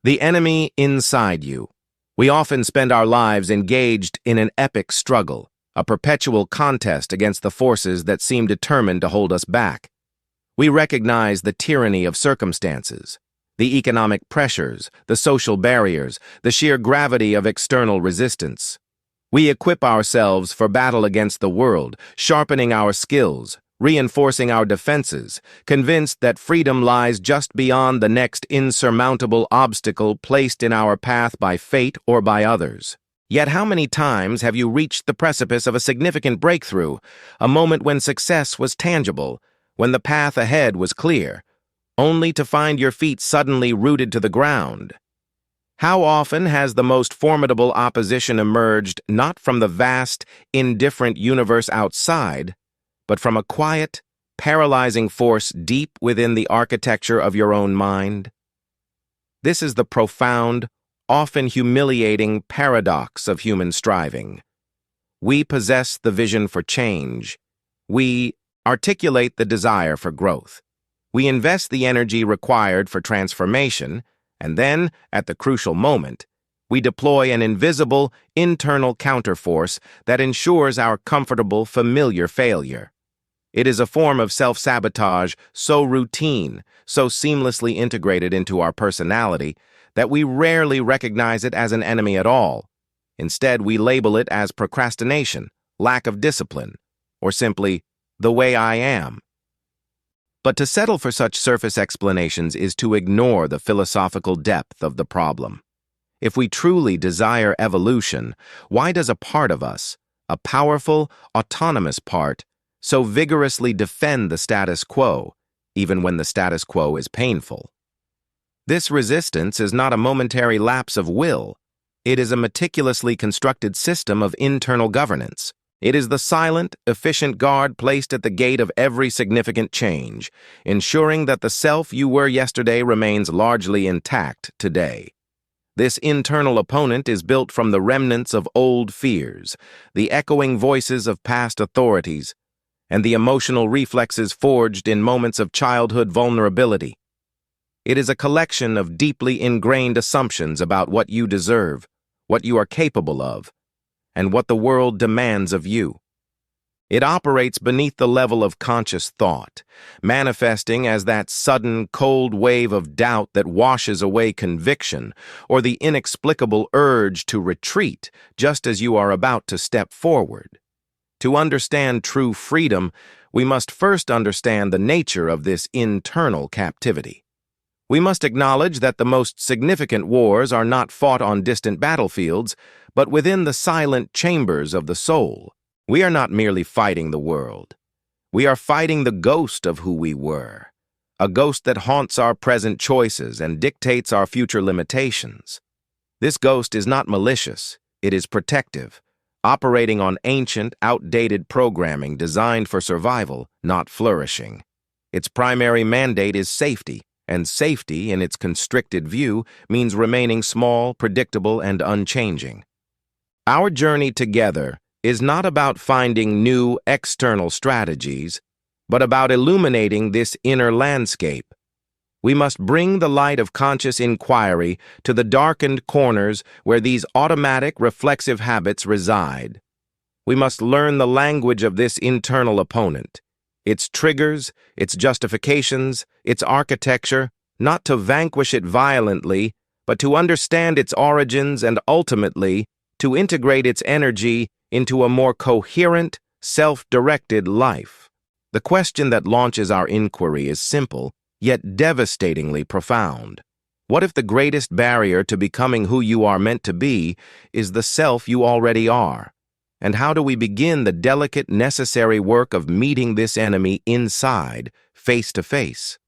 The enemy inside you. We often spend our lives engaged in an epic struggle, a perpetual contest against the forces that seem determined to hold us back. We recognize the tyranny of circumstances, the economic pressures, the social barriers, the sheer gravity of external resistance. We equip ourselves for battle against the world, sharpening our skills, reinforcing our defenses, convinced that freedom lies just beyond the next insurmountable obstacle placed in our path by fate or by others. Yet how many times have you reached the precipice of a significant breakthrough, a moment when success was tangible, when the path ahead was clear, only to find your feet suddenly rooted to the ground? How often has the most formidable opposition emerged not from the vast, indifferent universe outside, but from a quiet, paralyzing force deep within the architecture of your own mind? This is the profound, often humiliating paradox of human striving. We possess the vision for change. We articulate the desire for growth. We invest the energy required for transformation, and then, at the crucial moment, we deploy an invisible, internal counterforce that ensures our comfortable, familiar failure. It is a form of self-sabotage so routine, so seamlessly integrated into our personality, that we rarely recognize it as an enemy at all. Instead, we label it as procrastination, lack of discipline, or simply, the way I am. But to settle for such surface explanations is to ignore the philosophical depth of the problem. If we truly desire evolution, why does a part of us, a powerful, autonomous part, so vigorously defend the status quo, even when the status quo is painful? This resistance is not a momentary lapse of will. It is a meticulously constructed system of internal governance. It is the silent, efficient guard placed at the gate of every significant change, ensuring that the self you were yesterday remains largely intact today. This internal opponent is built from the remnants of old fears, the echoing voices of past authorities, and the emotional reflexes forged in moments of childhood vulnerability. It is a collection of deeply ingrained assumptions about what you deserve, what you are capable of, and what the world demands of you. It operates beneath the level of conscious thought, manifesting as that sudden, cold wave of doubt that washes away conviction, or the inexplicable urge to retreat just as you are about to step forward. To understand true freedom, we must first understand the nature of this internal captivity. We must acknowledge that the most significant wars are not fought on distant battlefields, but within the silent chambers of the soul. We are not merely fighting the world. We are fighting the ghost of who we were, a ghost that haunts our present choices and dictates our future limitations. This ghost is not malicious, it is protective, operating on ancient, outdated programming designed for survival, not flourishing. Its primary mandate is safety, and safety, in its constricted view, means remaining small, predictable, and unchanging. Our journey together is not about finding new external strategies, but about illuminating this inner landscape. We must bring the light of conscious inquiry to the darkened corners where these automatic, reflexive habits reside. We must learn the language of this internal opponent, its triggers, its justifications, its architecture, not to vanquish it violently, but to understand its origins and ultimately to integrate its energy into a more coherent, self-directed life. The question that launches our inquiry is simple, yet devastatingly profound. What if the greatest barrier to becoming who you are meant to be is the self you already are? And how do we begin the delicate, necessary work of meeting this enemy inside, face to face?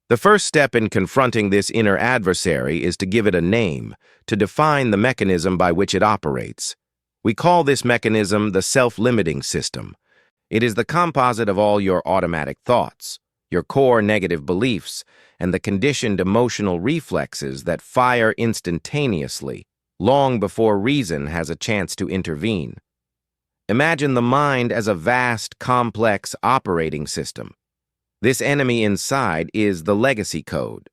The first step in confronting this inner adversary is to give it a name, to define the mechanism by which it operates. We call this mechanism the self-limiting system. It is the composite of all your automatic thoughts, your core negative beliefs, and the conditioned emotional reflexes that fire instantaneously, long before reason has a chance to intervene. Imagine the mind as a vast, complex operating system. This enemy inside is the legacy code.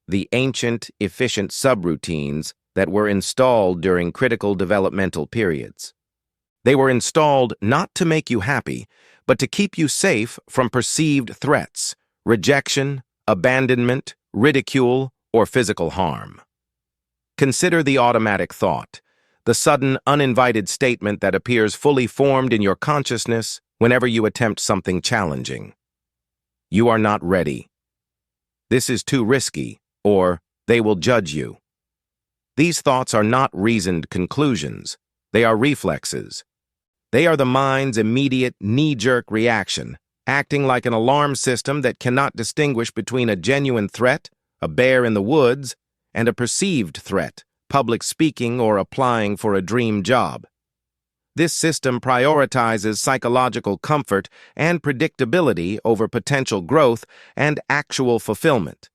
the ancient, efficient subroutines that were installed during critical developmental periods. They were installed not to make you happy, but to keep you safe from perceived threats, rejection, abandonment, ridicule, or physical harm. Consider the automatic thought, the sudden, uninvited statement that appears fully formed in your consciousness whenever you attempt something challenging. You are not ready. This is too risky, or they will judge you. These thoughts are not reasoned conclusions. They are reflexes. They are the mind's immediate, knee-jerk reaction, acting like an alarm system that cannot distinguish between a genuine threat, a bear in the woods, and a perceived threat, public speaking or applying for a dream job. This system prioritizes psychological comfort and predictability over potential growth and actual fulfillment.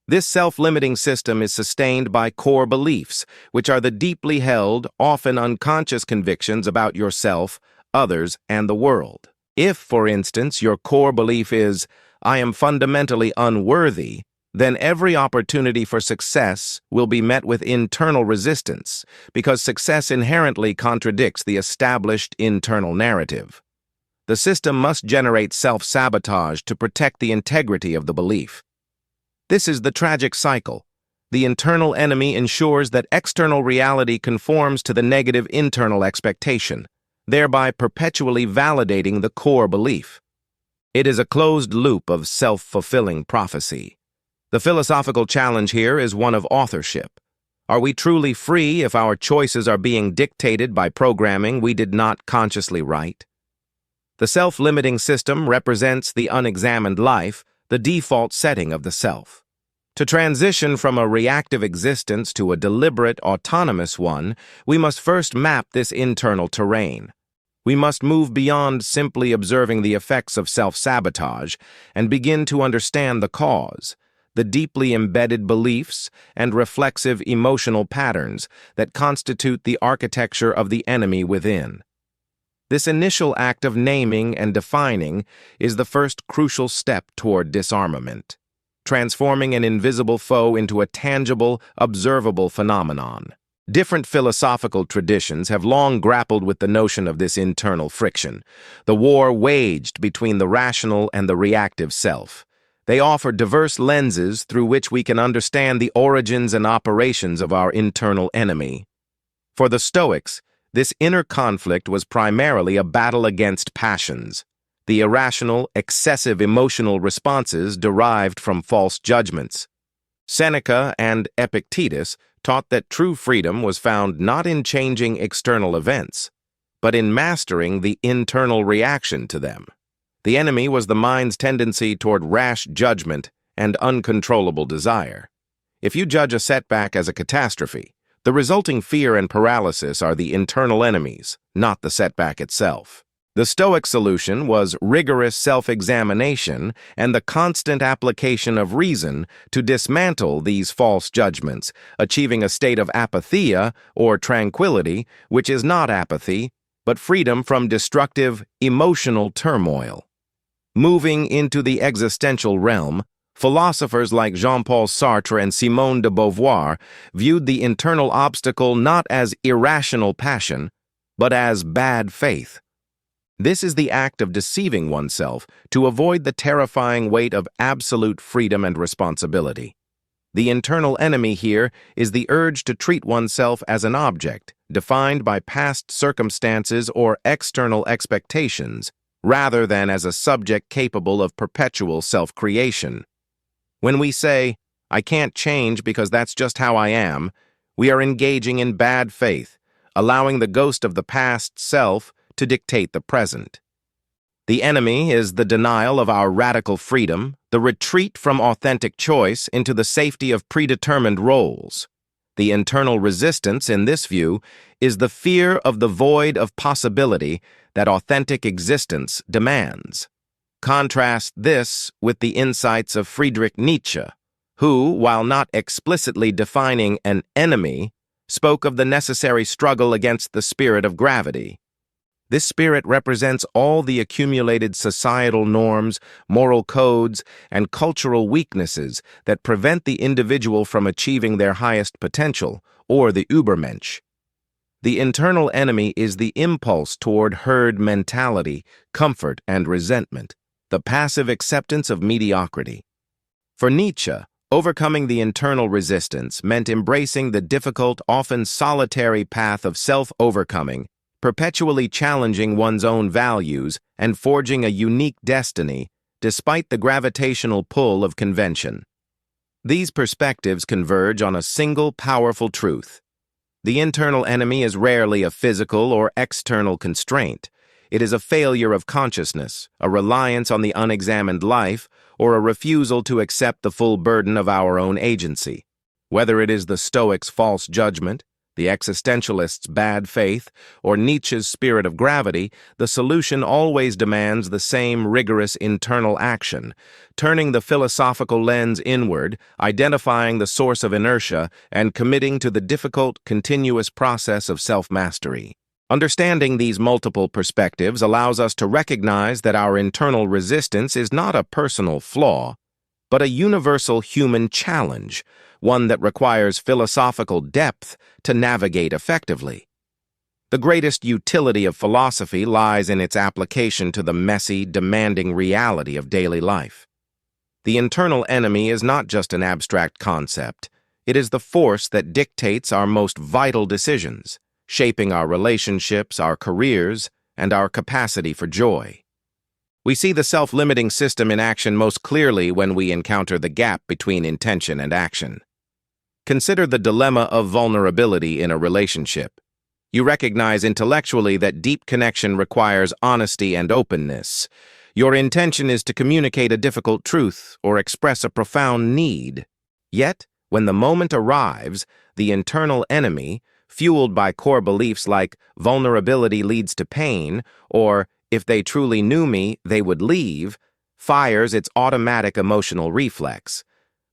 This self-limiting system is sustained by core beliefs, which are the deeply held, often unconscious convictions about yourself, others, and the world. If, for instance, your core belief is, "I am fundamentally unworthy," then every opportunity for success will be met with internal resistance, because success inherently contradicts the established internal narrative. The system must generate self-sabotage to protect the integrity of the belief. This is the tragic cycle. The internal enemy ensures that external reality conforms to the negative internal expectation, thereby perpetually validating the core belief. It is a closed loop of self-fulfilling prophecy. The philosophical challenge here is one of authorship. Are we truly free if our choices are being dictated by programming we did not consciously write? The self-limiting system represents the unexamined life, the default setting of the self. To transition from a reactive existence to a deliberate, autonomous one, we must first map this internal terrain. We must move beyond simply observing the effects of self-sabotage and begin to understand the cause, the deeply embedded beliefs and reflexive emotional patterns that constitute the architecture of the enemy within. This initial act of naming and defining is the first crucial step toward disarmament, transforming an invisible foe into a tangible, observable phenomenon. Different philosophical traditions have long grappled with the notion of this internal friction, the war waged between the rational and the reactive self. They offer diverse lenses through which we can understand the origins and operations of our internal enemy. For the Stoics, this inner conflict was primarily a battle against passions, the irrational, excessive emotional responses derived from false judgments. Seneca and Epictetus taught that true freedom was found not in changing external events, but in mastering the internal reaction to them. The enemy was the mind's tendency toward rash judgment and uncontrollable desire. If you judge a setback as a catastrophe, the resulting fear and paralysis are the internal enemies, not the setback itself. The Stoic solution was rigorous self-examination and the constant application of reason to dismantle these false judgments, achieving a state of apatheia or tranquility, which is not apathy, but freedom from destructive emotional turmoil. Moving into the existential realm, philosophers like Jean-Paul Sartre and Simone de Beauvoir viewed the internal obstacle not as irrational passion, but as bad faith. This is the act of deceiving oneself to avoid the terrifying weight of absolute freedom and responsibility. The internal enemy here is the urge to treat oneself as an object, defined by past circumstances or external expectations, rather than as a subject capable of perpetual self-creation. When we say, "I can't change because that's just how I am," we are engaging in bad faith, allowing the ghost of the past self to dictate the present. The enemy is the denial of our radical freedom, the retreat from authentic choice into the safety of predetermined roles. The internal resistance in this view is the fear of the void of possibility that authentic existence demands. Contrast this with the insights of Friedrich Nietzsche, who, while not explicitly defining an enemy, spoke of the necessary struggle against the spirit of gravity. This spirit represents all the accumulated societal norms, moral codes, and cultural weaknesses that prevent the individual from achieving their highest potential, or the Übermensch. The internal enemy is the impulse toward herd mentality, comfort, and resentment, the passive acceptance of mediocrity. For Nietzsche, overcoming the internal resistance meant embracing the difficult, often solitary path of self-overcoming, perpetually challenging one's own values and forging a unique destiny despite the gravitational pull of convention. These perspectives converge on a single powerful truth. The internal enemy is rarely a physical or external constraint. It is a failure of consciousness, a reliance on the unexamined life, or a refusal to accept the full burden of our own agency. Whether it is the Stoics' false judgment, the existentialists' bad faith, or Nietzsche's spirit of gravity, the solution always demands the same rigorous internal action, turning the philosophical lens inward, identifying the source of inertia, and committing to the difficult, continuous process of self-mastery. Understanding these multiple perspectives allows us to recognize that our internal resistance is not a personal flaw, but a universal human challenge, one that requires philosophical depth to navigate effectively. The greatest utility of philosophy lies in its application to the messy, demanding reality of daily life. The internal enemy is not just an abstract concept. It is the force that dictates our most vital decisions, shaping our relationships, our careers, and our capacity for joy. We see the self-limiting system in action most clearly when we encounter the gap between intention and action. Consider the dilemma of vulnerability in a relationship. You recognize intellectually that deep connection requires honesty and openness. Your intention is to communicate a difficult truth or express a profound need. Yet, when the moment arrives, the internal enemy, fueled by core beliefs like vulnerability leads to pain, or if they truly knew me, they would leave, fires its automatic emotional reflex.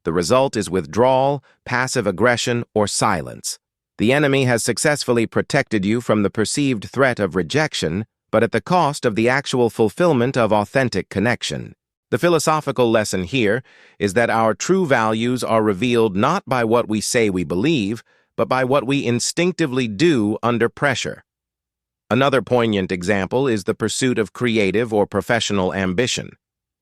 The result is withdrawal, passive aggression, or silence. The enemy has successfully protected you from the perceived threat of rejection, but at the cost of the actual fulfillment of authentic connection. The philosophical lesson here is that our true values are revealed not by what we say we believe, but by what we instinctively do under pressure. Another poignant example is the pursuit of creative or professional ambition.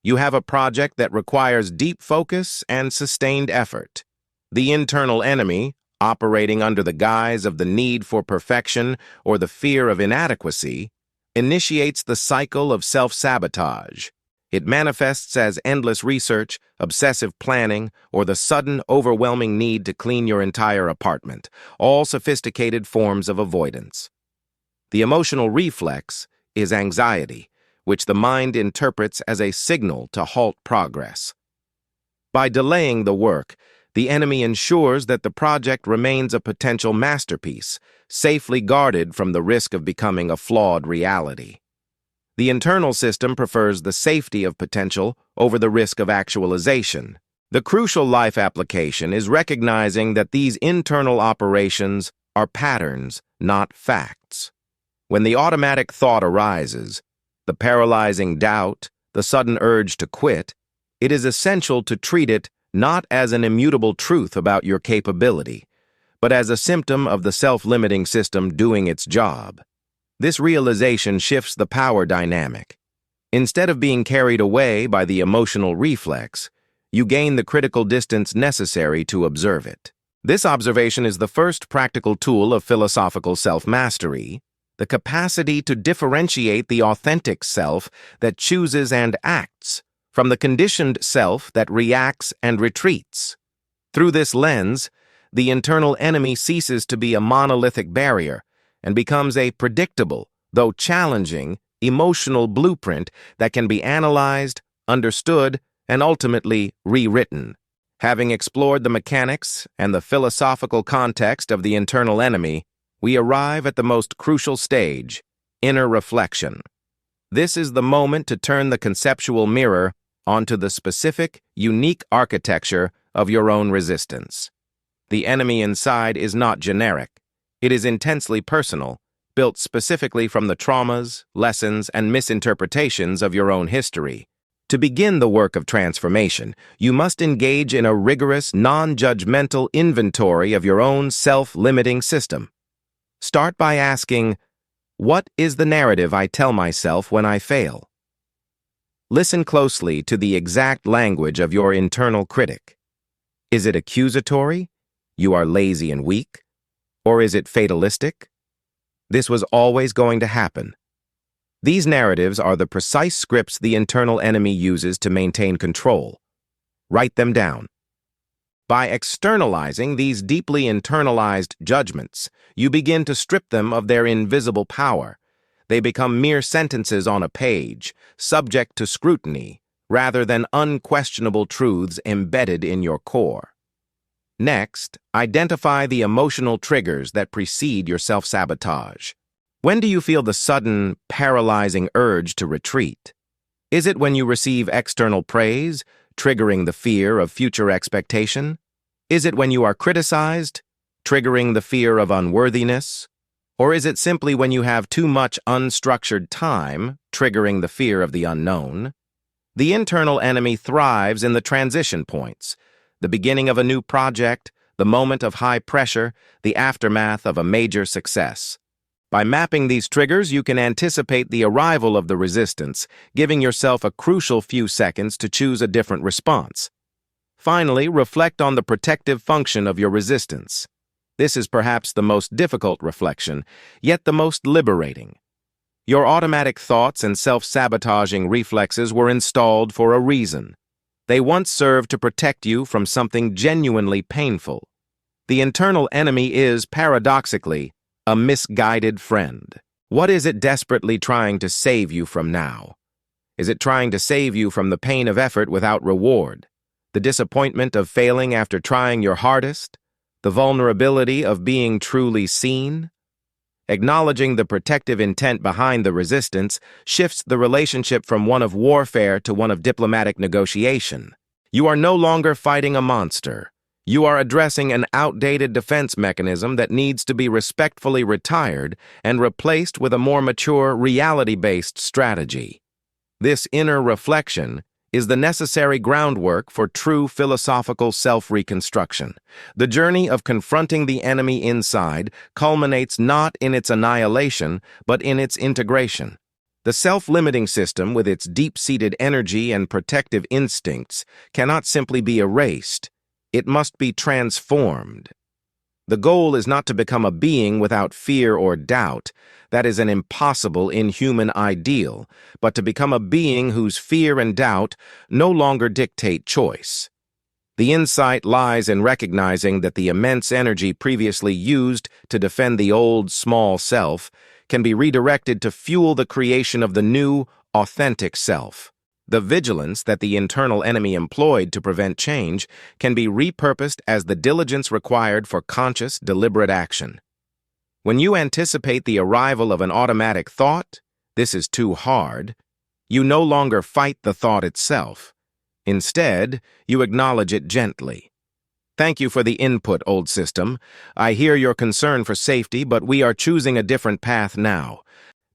You have a project that requires deep focus and sustained effort. The internal enemy, operating under the guise of the need for perfection or the fear of inadequacy, initiates the cycle of self-sabotage. It manifests as endless research, obsessive planning, or the sudden, overwhelming need to clean your entire apartment, all sophisticated forms of avoidance. The emotional reflex is anxiety, which the mind interprets as a signal to halt progress. By delaying the work, the enemy ensures that the project remains a potential masterpiece, safely guarded from the risk of becoming a flawed reality. The internal system prefers the safety of potential over the risk of actualization. The crucial life application is recognizing that these internal operations are patterns, not facts. When the automatic thought arises, the paralyzing doubt, the sudden urge to quit, it is essential to treat it not as an immutable truth about your capability, but as a symptom of the self-limiting system doing its job. This realization shifts the power dynamic. Instead of being carried away by the emotional reflex, you gain the critical distance necessary to observe it. This observation is the first practical tool of philosophical self-mastery, the capacity to differentiate the authentic self that chooses and acts from the conditioned self that reacts and retreats. Through this lens, the internal enemy ceases to be a monolithic barrier and becomes a predictable, though challenging, emotional blueprint that can be analyzed, understood, and ultimately rewritten. Having explored the mechanics and the philosophical context of the internal enemy, we arrive at the most crucial stage, inner reflection. This is the moment to turn the conceptual mirror onto the specific, unique architecture of your own resistance. The enemy inside is not generic. It is intensely personal, built specifically from the traumas, lessons, and misinterpretations of your own history. To begin the work of transformation, you must engage in a rigorous, non-judgmental inventory of your own self-limiting system. Start by asking, what is the narrative I tell myself when I fail? Listen closely to the exact language of your internal critic. Is it accusatory? You are lazy and weak? Or is it fatalistic? This was always going to happen. These narratives are the precise scripts the internal enemy uses to maintain control. Write them down. By externalizing these deeply internalized judgments, you begin to strip them of their invisible power. They become mere sentences on a page, subject to scrutiny, rather than unquestionable truths embedded in your core. Next, identify the emotional triggers that precede your self-sabotage. When do you feel the sudden, paralyzing urge to retreat? Is it when you receive external praise, triggering the fear of future expectation? Is it when you are criticized, triggering the fear of unworthiness? Or is it simply when you have too much unstructured time, triggering the fear of the unknown? The internal enemy thrives in the transition points, the beginning of a new project, the moment of high pressure, the aftermath of a major success. By mapping these triggers, you can anticipate the arrival of the resistance, giving yourself a crucial few seconds to choose a different response. Finally, reflect on the protective function of your resistance. This is perhaps the most difficult reflection, yet the most liberating. Your automatic thoughts and self-sabotaging reflexes were installed for a reason. They once served to protect you from something genuinely painful. The internal enemy is, paradoxically, a misguided friend. What is it desperately trying to save you from now? Is it trying to save you from the pain of effort without reward, the disappointment of failing after trying your hardest, the vulnerability of being truly seen? Acknowledging the protective intent behind the resistance shifts the relationship from one of warfare to one of diplomatic negotiation. You are no longer fighting a monster. You are addressing an outdated defense mechanism that needs to be respectfully retired and replaced with a more mature, reality-based strategy. This inner reflection is the necessary groundwork for true philosophical self-reconstruction. The journey of confronting the enemy inside culminates not in its annihilation, but in its integration. The self-limiting system, with its deep-seated energy and protective instincts, cannot simply be erased. It must be transformed. The goal is not to become a being without fear or doubt. That is an impossible, inhuman ideal, but to become a being whose fear and doubt no longer dictate choice. The insight lies in recognizing that the immense energy previously used to defend the old, small self can be redirected to fuel the creation of the new, authentic self. The vigilance that the internal enemy employed to prevent change can be repurposed as the diligence required for conscious, deliberate action. When you anticipate the arrival of an automatic thought, "This is too hard," you no longer fight the thought itself. Instead, you acknowledge it gently. Thank you for the input, old system. I hear your concern for safety, but we are choosing a different path now.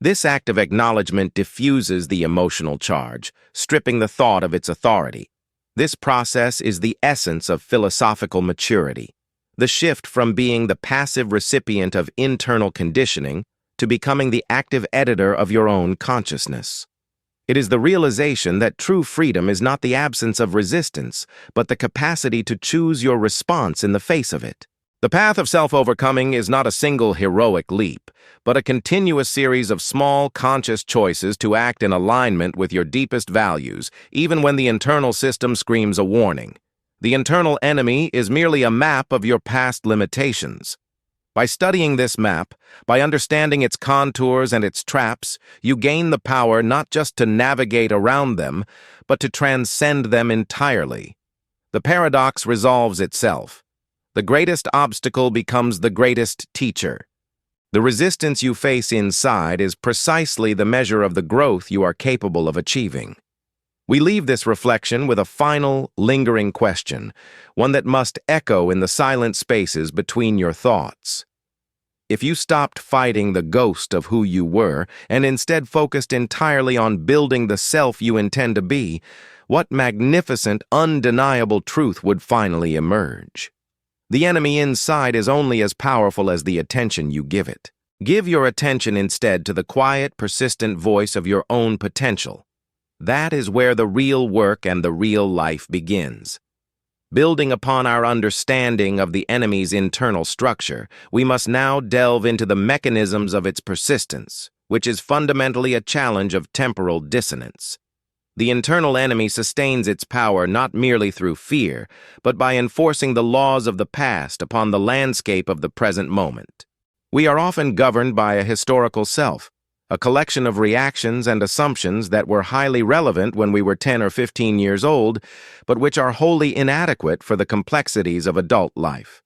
This act of acknowledgement diffuses the emotional charge, stripping the thought of its authority. This process is the essence of philosophical maturity, the shift from being the passive recipient of internal conditioning to becoming the active editor of your own consciousness. It is the realization that true freedom is not the absence of resistance, but the capacity to choose your response in the face of it. The path of self-overcoming is not a single heroic leap, but a continuous series of small, conscious choices to act in alignment with your deepest values, even when the internal system screams a warning. The internal enemy is merely a map of your past limitations. By studying this map, by understanding its contours and its traps, you gain the power not just to navigate around them, but to transcend them entirely. The paradox resolves itself. The greatest obstacle becomes the greatest teacher. The resistance you face inside is precisely the measure of the growth you are capable of achieving. We leave this reflection with a final, lingering question, one that must echo in the silent spaces between your thoughts. If you stopped fighting the ghost of who you were and instead focused entirely on building the self you intend to be, what magnificent, undeniable truth would finally emerge? The enemy inside is only as powerful as the attention you give it. Give your attention instead to the quiet, persistent voice of your own potential. That is where the real work and the real life begins. Building upon our understanding of the enemy's internal structure, we must now delve into the mechanisms of its persistence, which is fundamentally a challenge of temporal dissonance. The internal enemy sustains its power not merely through fear, but by enforcing the laws of the past upon the landscape of the present moment. We are often governed by a historical self, a collection of reactions and assumptions that were highly relevant when we were 10 or 15 years old, but which are wholly inadequate for the complexities of adult life.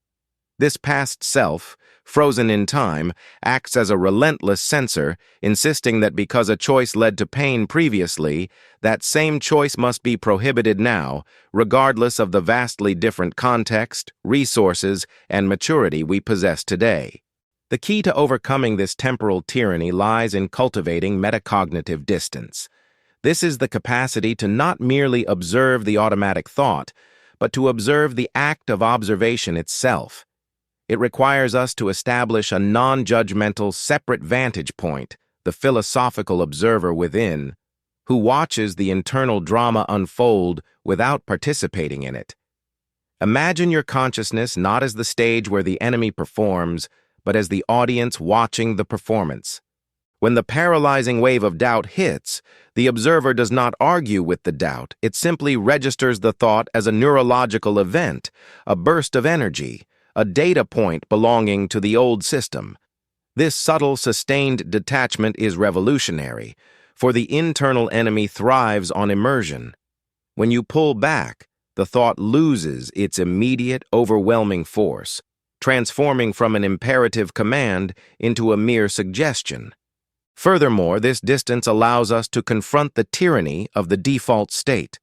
This past self, frozen in time, acts as a relentless censor, insisting that because a choice led to pain previously, that same choice must be prohibited now, regardless of the vastly different context, resources, and maturity we possess today. The key to overcoming this temporal tyranny lies in cultivating metacognitive distance. This is the capacity to not merely observe the automatic thought, but to observe the act of observation itself. It requires us to establish a non-judgmental, separate vantage point, the philosophical observer within, who watches the internal drama unfold without participating in it. Imagine your consciousness not as the stage where the enemy performs, but as the audience watching the performance. When the paralyzing wave of doubt hits, the observer does not argue with the doubt. It simply registers the thought as a neurological event, a burst of energy, a data point belonging to the old system. This subtle, sustained detachment is revolutionary, for the internal enemy thrives on immersion. When you pull back, the thought loses its immediate, overwhelming force, transforming from an imperative command into a mere suggestion. Furthermore, this distance allows us to confront the tyranny of the default state.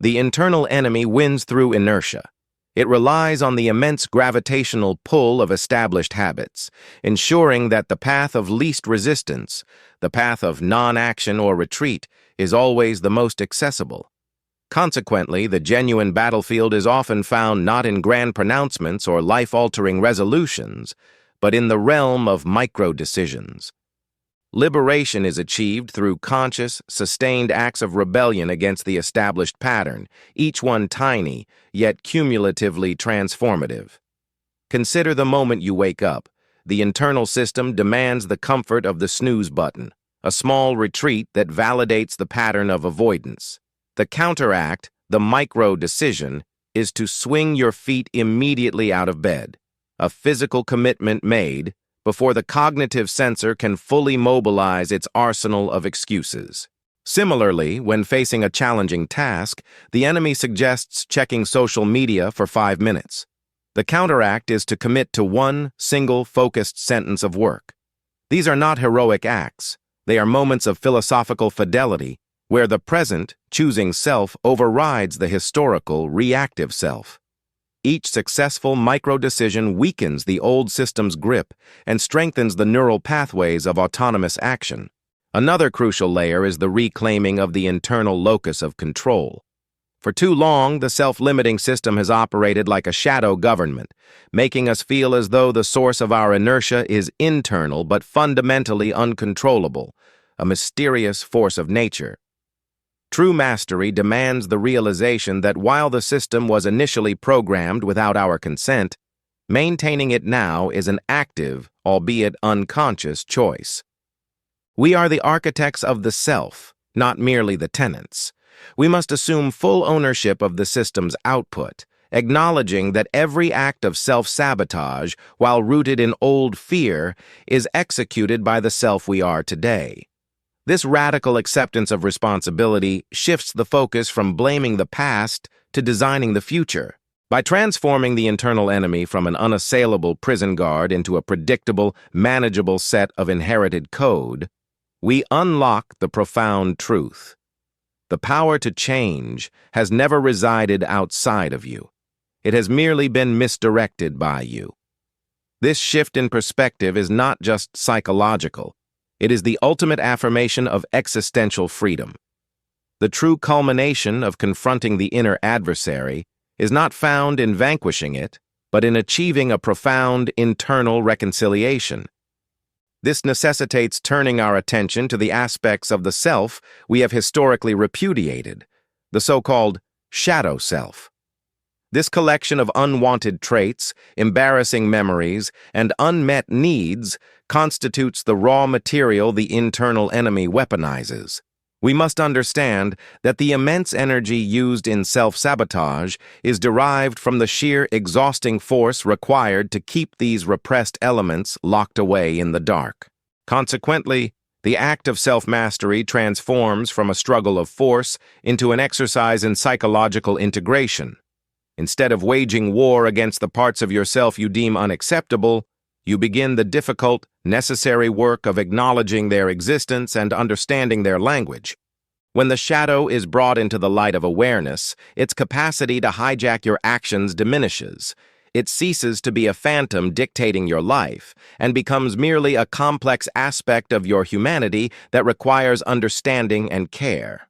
The internal enemy wins through inertia. It relies on the immense gravitational pull of established habits, ensuring that the path of least resistance, the path of non-action or retreat, is always the most accessible. Consequently, the genuine battlefield is often found not in grand pronouncements or life-altering resolutions, but in the realm of micro-decisions. Liberation is achieved through conscious, sustained acts of rebellion against the established pattern, each one tiny, yet cumulatively transformative. Consider the moment you wake up. The internal system demands the comfort of the snooze button, a small retreat that validates the pattern of avoidance. The counteract, the micro-decision, is to swing your feet immediately out of bed, a physical commitment made before the cognitive censor can fully mobilize its arsenal of excuses. Similarly, when facing a challenging task, the enemy suggests checking social media for 5 minutes. The counteract is to commit to one single focused sentence of work. These are not heroic acts. They are moments of philosophical fidelity, where the present, choosing self overrides the historical, reactive self. Each successful micro-decision weakens the old system's grip and strengthens the neural pathways of autonomous action. Another crucial layer is the reclaiming of the internal locus of control. For too long, the self-limiting system has operated like a shadow government, making us feel as though the source of our inertia is internal but fundamentally uncontrollable, a mysterious force of nature. True mastery demands the realization that while the system was initially programmed without our consent, maintaining it now is an active, albeit unconscious, choice. We are the architects of the self, not merely the tenants. We must assume full ownership of the system's output, acknowledging that every act of self-sabotage, while rooted in old fear, is executed by the self we are today. This radical acceptance of responsibility shifts the focus from blaming the past to designing the future. By transforming the internal enemy from an unassailable prison guard into a predictable, manageable set of inherited code, we unlock the profound truth. The power to change has never resided outside of you. It has merely been misdirected by you. This shift in perspective is not just psychological. It is the ultimate affirmation of existential freedom. The true culmination of confronting the inner adversary is not found in vanquishing it, but in achieving a profound internal reconciliation. This necessitates turning our attention to the aspects of the self we have historically repudiated, the so-called shadow self. This collection of unwanted traits, embarrassing memories, and unmet needs constitutes the raw material the internal enemy weaponizes. We must understand that the immense energy used in self-sabotage is derived from the sheer exhausting force required to keep these repressed elements locked away in the dark. Consequently, the act of self-mastery transforms from a struggle of force into an exercise in psychological integration. Instead of waging war against the parts of yourself you deem unacceptable, you begin the difficult, necessary work of acknowledging their existence and understanding their language. When the shadow is brought into the light of awareness, its capacity to hijack your actions diminishes. It ceases to be a phantom dictating your life and becomes merely a complex aspect of your humanity that requires understanding and care.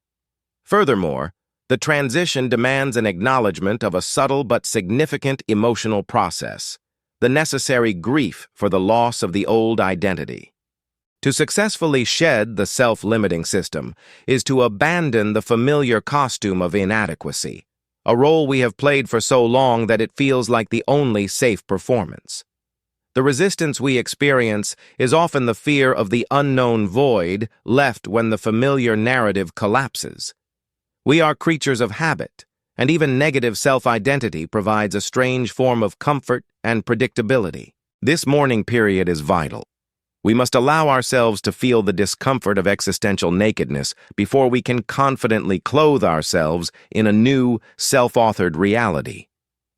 Furthermore, the transition demands an acknowledgement of a subtle but significant emotional process, the necessary grief for the loss of the old identity. To successfully shed the self-limiting system is to abandon the familiar costume of inadequacy, a role we have played for so long that it feels like the only safe performance. The resistance we experience is often the fear of the unknown void left when the familiar narrative collapses. We are creatures of habit, and even negative self-identity provides a strange form of comfort and predictability. This mourning period is vital. We must allow ourselves to feel the discomfort of existential nakedness before we can confidently clothe ourselves in a new, self-authored reality.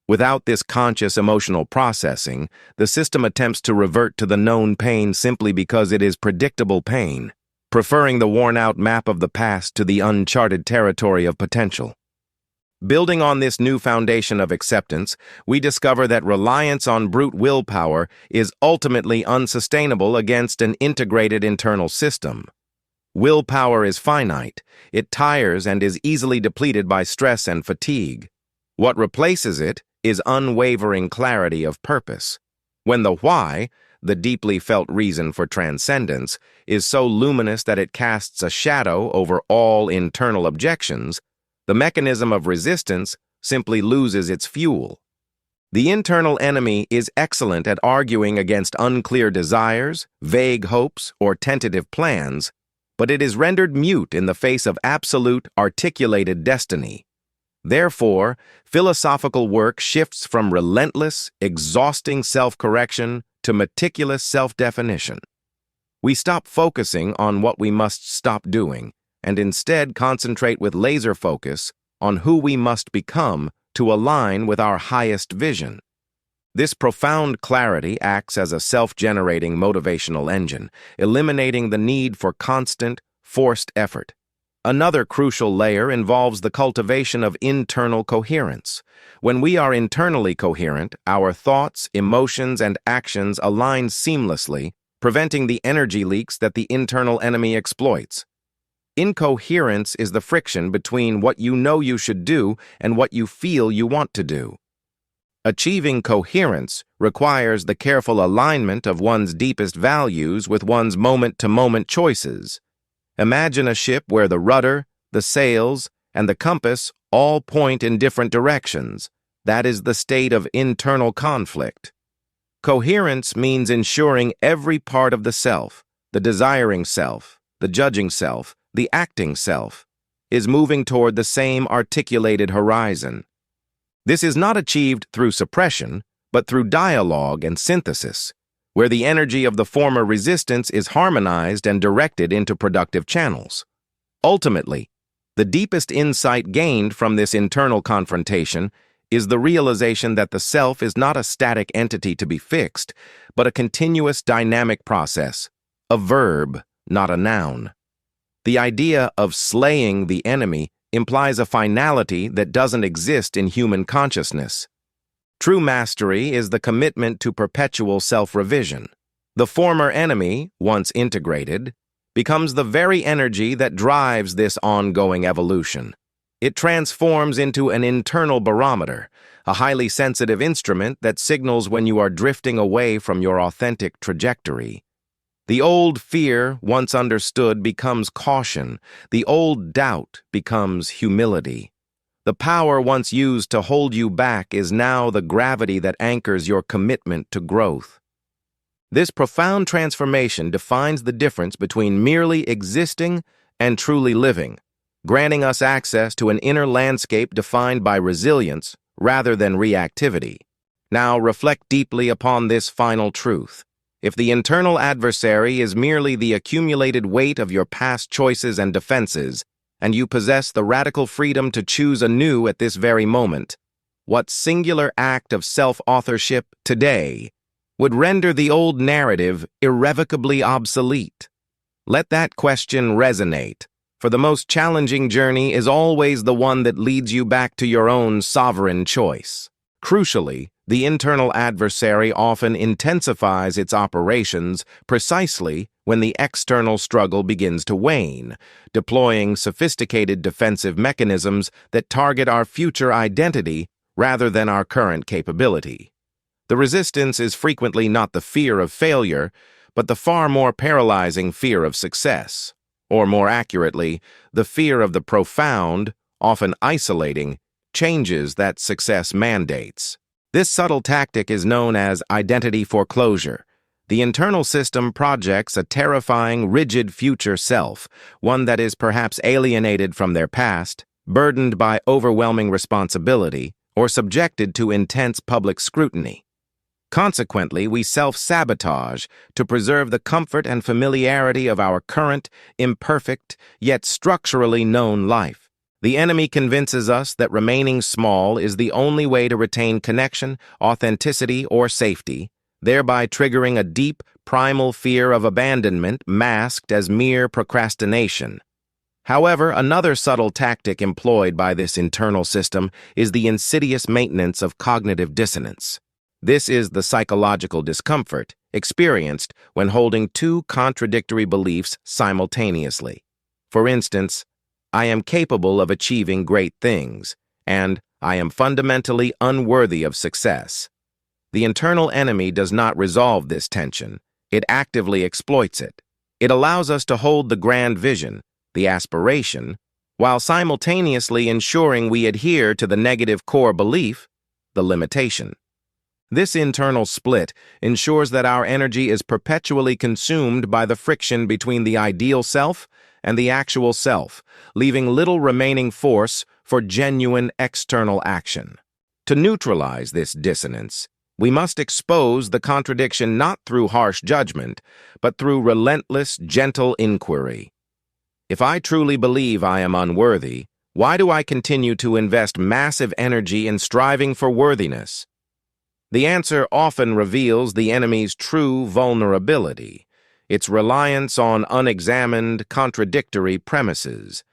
Without this conscious emotional processing, the system attempts to revert to the known pain simply because it is predictable pain, preferring the worn-out map of the past to the uncharted territory of potential. Building on this new foundation of acceptance, we discover that reliance on brute willpower is ultimately unsustainable against an integrated internal system. Willpower is finite, it tires and is easily depleted by stress and fatigue. What replaces it is unwavering clarity of purpose. When the why, the deeply felt reason for transcendence, is so luminous that it casts a shadow over all internal objections, the mechanism of resistance simply loses its fuel. The internal enemy is excellent at arguing against unclear desires, vague hopes, or tentative plans, but it is rendered mute in the face of absolute, articulated destiny. Therefore, philosophical work shifts from relentless, exhausting self-correction to meticulous self-definition. We stop focusing on what we must stop doing, and instead concentrate with laser focus on who we must become to align with our highest vision. This profound clarity acts as a self-generating motivational engine, eliminating the need for constant, forced effort. Another crucial layer involves the cultivation of internal coherence. When we are internally coherent, our thoughts, emotions, and actions align seamlessly, preventing the energy leaks that the internal enemy exploits. Incoherence is the friction between what you know you should do and what you feel you want to do. Achieving coherence requires the careful alignment of one's deepest values with one's moment-to-moment choices. Imagine a ship where the rudder, the sails, and the compass all point in different directions. That is the state of internal conflict. Coherence means ensuring every part of the self, the desiring self, the judging self, the acting self, is moving toward the same articulated horizon. This is not achieved through suppression, but through dialogue and synthesis, where the energy of the former resistance is harmonized and directed into productive channels. Ultimately, the deepest insight gained from this internal confrontation is the realization that the self is not a static entity to be fixed, but a continuous dynamic process, a verb, not a noun. The idea of slaying the enemy implies a finality that doesn't exist in human consciousness. True mastery is the commitment to perpetual self-revision. The former enemy, once integrated, becomes the very energy that drives this ongoing evolution. It transforms into an internal barometer, a highly sensitive instrument that signals when you are drifting away from your authentic trajectory. The old fear, once understood, becomes caution. The old doubt becomes humility. The power once used to hold you back is now the gravity that anchors your commitment to growth. This profound transformation defines the difference between merely existing and truly living, granting us access to an inner landscape defined by resilience rather than reactivity. Now reflect deeply upon this final truth. If the internal adversary is merely the accumulated weight of your past choices and defenses, and you possess the radical freedom to choose anew at this very moment, what singular act of self-authorship today would render the old narrative irrevocably obsolete? Let that question resonate, for the most challenging journey is always the one that leads you back to your own sovereign choice. Crucially, the internal adversary often intensifies its operations precisely when the external struggle begins to wane, deploying sophisticated defensive mechanisms that target our future identity rather than our current capability. The resistance is frequently not the fear of failure, but the far more paralyzing fear of success, or more accurately, the fear of the profound, often isolating, changes that success mandates. This subtle tactic is known as identity foreclosure. The internal system projects a terrifying, rigid future self, one that is perhaps alienated from their past, burdened by overwhelming responsibility, or subjected to intense public scrutiny. Consequently, we self-sabotage to preserve the comfort and familiarity of our current, imperfect, yet structurally known life. The enemy convinces us that remaining small is the only way to retain connection, authenticity, or safety, thereby triggering a deep, primal fear of abandonment masked as mere procrastination. However, another subtle tactic employed by this internal system is the insidious maintenance of cognitive dissonance. This is the psychological discomfort experienced when holding two contradictory beliefs simultaneously. For instance, I am capable of achieving great things, and I am fundamentally unworthy of success. The internal enemy does not resolve this tension. It actively exploits it. It allows us to hold the grand vision, the aspiration, while simultaneously ensuring we adhere to the negative core belief, the limitation. This internal split ensures that our energy is perpetually consumed by the friction between the ideal self and the actual self, leaving little remaining force for genuine external action. To neutralize this dissonance, we must expose the contradiction not through harsh judgment, but through relentless, gentle inquiry. If I truly believe I am unworthy, why do I continue to invest massive energy in striving for worthiness? The answer often reveals the enemy's true vulnerability, its reliance on unexamined, contradictory premises.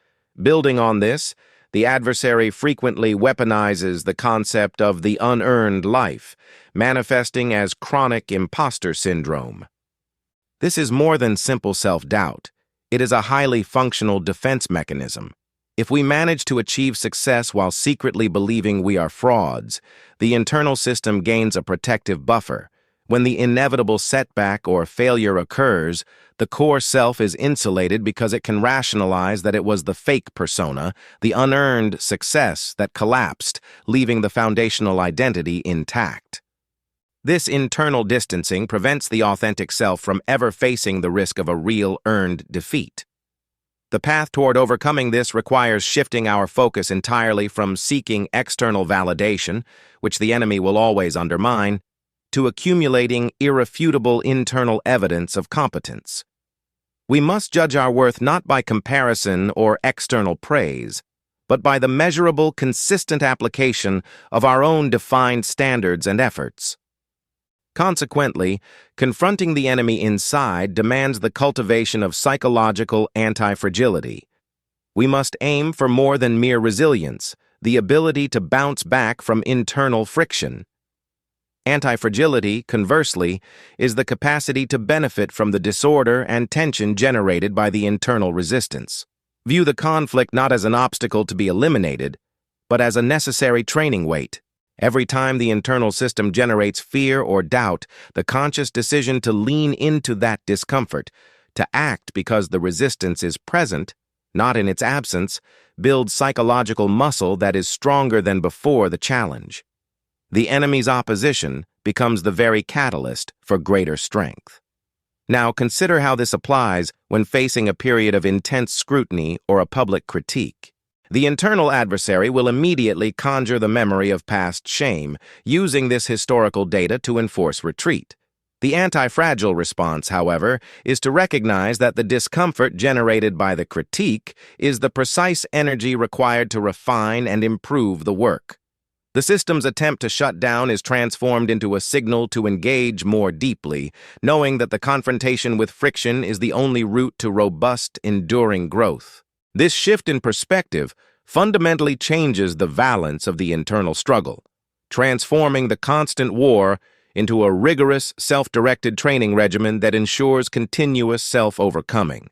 Building on this, the adversary frequently weaponizes the concept of the unearned life, manifesting as chronic imposter syndrome. This is more than simple self-doubt. It is a highly functional defense mechanism. If we manage to achieve success while secretly believing we are frauds, the internal system gains a protective buffer. When the inevitable setback or failure occurs, the core self is insulated because it can rationalize that it was the fake persona, the unearned success that collapsed, leaving the foundational identity intact. This internal distancing prevents the authentic self from ever facing the risk of a real earned defeat. The path toward overcoming this requires shifting our focus entirely from seeking external validation, which the enemy will always undermine, to accumulating irrefutable internal evidence of competence. We must judge our worth not by comparison or external praise, but by the measurable, consistent application of our own defined standards and efforts. Consequently, confronting the enemy inside demands the cultivation of psychological anti-fragility. We must aim for more than mere resilience, the ability to bounce back from internal friction. Anti-fragility, conversely, is the capacity to benefit from the disorder and tension generated by the internal resistance. View the conflict not as an obstacle to be eliminated, but as a necessary training weight. Every time the internal system generates fear or doubt, the conscious decision to lean into that discomfort, to act because the resistance is present, not in its absence, builds psychological muscle that is stronger than before the challenge. The enemy's opposition becomes the very catalyst for greater strength. Now consider how this applies when facing a period of intense scrutiny or a public critique. The internal adversary will immediately conjure the memory of past shame, using this historical data to enforce retreat. The anti-fragile response, however, is to recognize that the discomfort generated by the critique is the precise energy required to refine and improve the work. The system's attempt to shut down is transformed into a signal to engage more deeply, knowing that the confrontation with friction is the only route to robust, enduring growth. This shift in perspective fundamentally changes the balance of the internal struggle, transforming the constant war into a rigorous, self-directed training regimen that ensures continuous self-overcoming.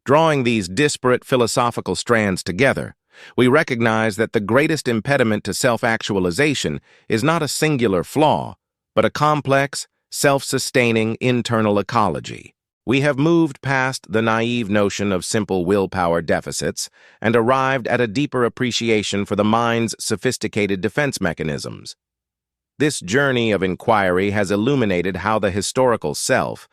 Drawing these disparate philosophical strands together, we recognize that the greatest impediment to self-actualization is not a singular flaw, but a complex, self-sustaining internal ecology. We have moved past the naive notion of simple willpower deficits and arrived at a deeper appreciation for the mind's sophisticated defense mechanisms. This journey of inquiry has illuminated how the historical self,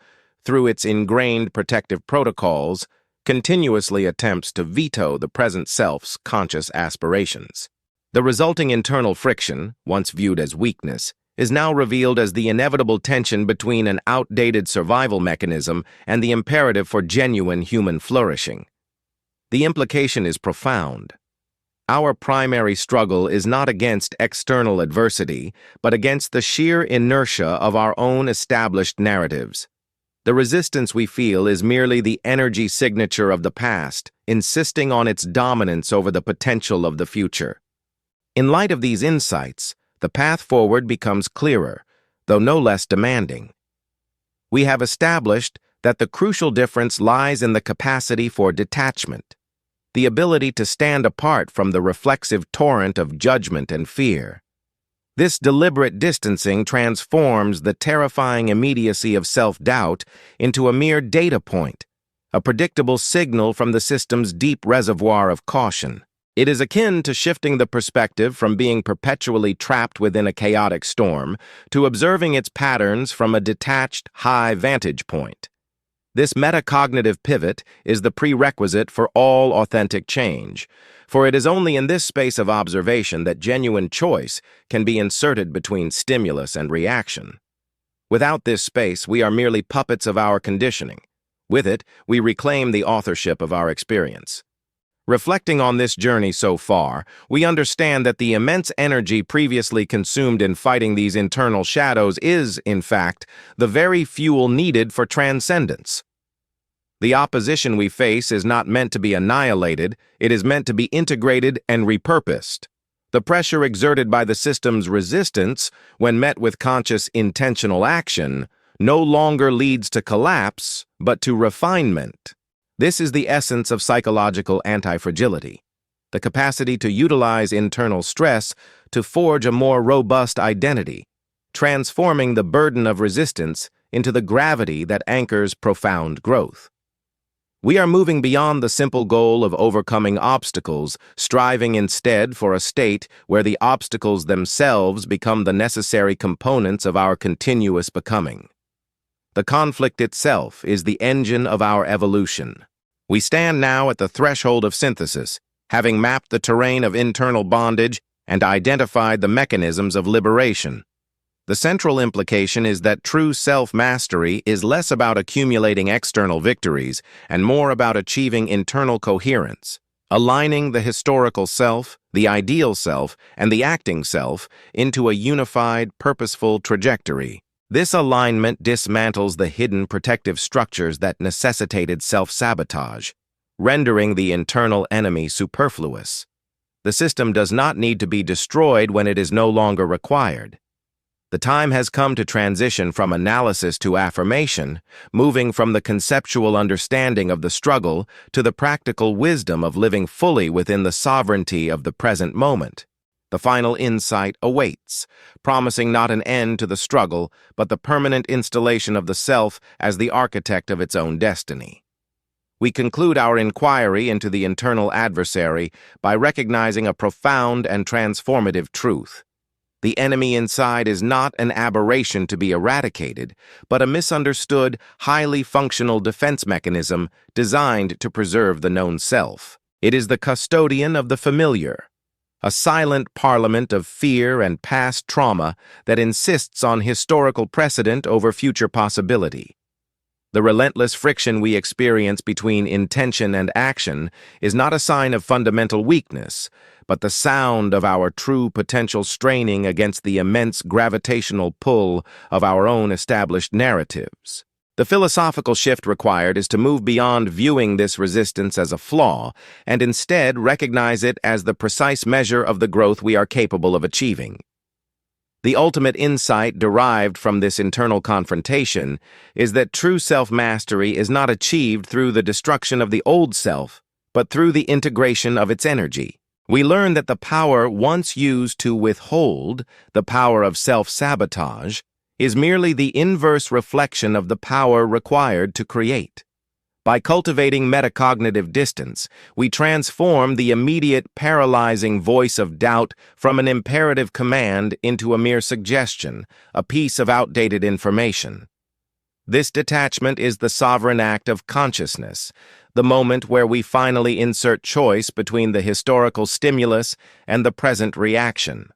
through its ingrained protective protocols, continuously attempts to veto the present self's conscious aspirations. The resulting internal friction, once viewed as weakness, is now revealed as the inevitable tension between an outdated survival mechanism and the imperative for genuine human flourishing. The implication is profound. Our primary struggle is not against external adversity, but against the sheer inertia of our own established narratives. The resistance we feel is merely the energy signature of the past, insisting on its dominance over the potential of the future. In light of these insights, the path forward becomes clearer, though no less demanding. We have established that the crucial difference lies in the capacity for detachment, the ability to stand apart from the reflexive torrent of judgment and fear. This deliberate distancing transforms the terrifying immediacy of self-doubt into a mere data point, a predictable signal from the system's deep reservoir of caution. It is akin to shifting the perspective from being perpetually trapped within a chaotic storm to observing its patterns from a detached, high vantage point. This metacognitive pivot is the prerequisite for all authentic change, for it is only in this space of observation that genuine choice can be inserted between stimulus and reaction. Without this space, we are merely puppets of our conditioning. With it, we reclaim the authorship of our experience. Reflecting on this journey so far, we understand that the immense energy previously consumed in fighting these internal shadows is, in fact, the very fuel needed for transcendence. The opposition we face is not meant to be annihilated, it is meant to be integrated and repurposed. The pressure exerted by the system's resistance, when met with conscious, intentional action, no longer leads to collapse, but to refinement. This is the essence of psychological anti-fragility, the capacity to utilize internal stress to forge a more robust identity, transforming the burden of resistance into the gravity that anchors profound growth. We are moving beyond the simple goal of overcoming obstacles, striving instead for a state where the obstacles themselves become the necessary components of our continuous becoming. The conflict itself is the engine of our evolution. We stand now at the threshold of synthesis, having mapped the terrain of internal bondage and identified the mechanisms of liberation. The central implication is that true self-mastery is less about accumulating external victories and more about achieving internal coherence, aligning the historical self, the ideal self, and the acting self into a unified, purposeful trajectory. This alignment dismantles the hidden protective structures that necessitated self-sabotage, rendering the internal enemy superfluous. The system does not need to be destroyed when it is no longer required. The time has come to transition from analysis to affirmation, moving from the conceptual understanding of the struggle to the practical wisdom of living fully within the sovereignty of the present moment. The final insight awaits, promising not an end to the struggle, but the permanent installation of the self as the architect of its own destiny. We conclude our inquiry into the internal adversary by recognizing a profound and transformative truth. The enemy inside is not an aberration to be eradicated, but a misunderstood, highly functional defense mechanism designed to preserve the known self. It is the custodian of the familiar, a silent parliament of fear and past trauma that insists on historical precedent over future possibility. The relentless friction we experience between intention and action is not a sign of fundamental weakness, but the sound of our true potential straining against the immense gravitational pull of our own established narratives. The philosophical shift required is to move beyond viewing this resistance as a flaw and instead recognize it as the precise measure of the growth we are capable of achieving. The ultimate insight derived from this internal confrontation is that true self-mastery is not achieved through the destruction of the old self, but through the integration of its energy. We learn that the power once used to withhold, the power of self-sabotage, is merely the inverse reflection of the power required to create. By cultivating metacognitive distance, we transform the immediate paralyzing voice of doubt from an imperative command into a mere suggestion, a piece of outdated information. This detachment is the sovereign act of consciousness, the moment where we finally insert choice between the historical stimulus and the present reaction.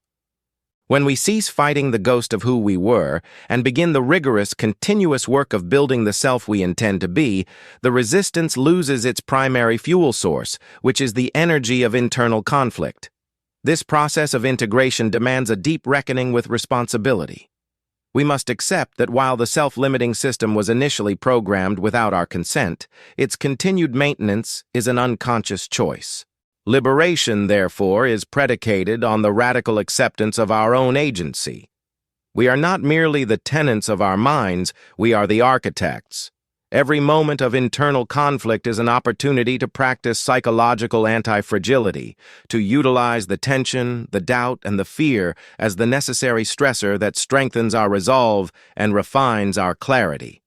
When we cease fighting the ghost of who we were and begin the rigorous, continuous work of building the self we intend to be, the resistance loses its primary fuel source, which is the energy of internal conflict. This process of integration demands a deep reckoning with responsibility. We must accept that while the self-limiting system was initially programmed without our consent, its continued maintenance is an unconscious choice. Liberation, therefore, is predicated on the radical acceptance of our own agency. We are not merely the tenants of our minds, we are the architects. Every moment of internal conflict is an opportunity to practice psychological anti-fragility, to utilize the tension, the doubt, and the fear as the necessary stressor that strengthens our resolve and refines our clarity.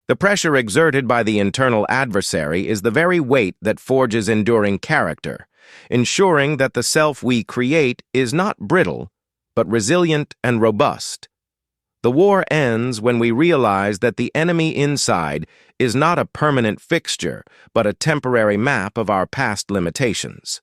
The pressure exerted by the internal adversary is the very weight that forges enduring character, ensuring that the self we create is not brittle, but resilient and robust. The war ends when we realize that the enemy inside is not a permanent fixture, but a temporary map of our past limitations.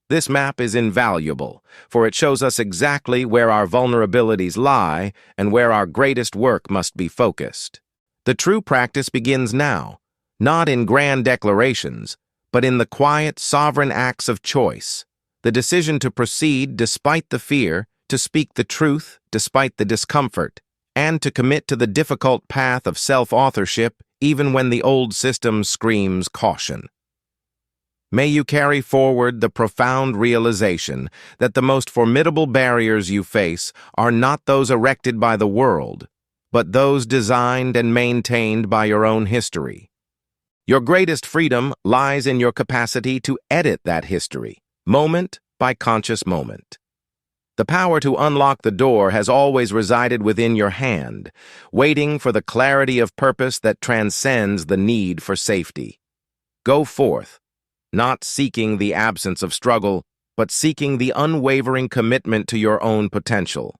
This map is invaluable, for it shows us exactly where our vulnerabilities lie and where our greatest work must be focused. The true practice begins now, not in grand declarations, but in the quiet, sovereign acts of choice, the decision to proceed despite the fear, to speak the truth despite the discomfort, and to commit to the difficult path of self-authorship even when the old system screams caution. May you carry forward the profound realization that the most formidable barriers you face are not those erected by the world, but those designed and maintained by your own history. Your greatest freedom lies in your capacity to edit that history, moment by conscious moment. The power to unlock the door has always resided within your hand, waiting for the clarity of purpose that transcends the need for safety. Go forth, not seeking the absence of struggle, but seeking the unwavering commitment to your own potential.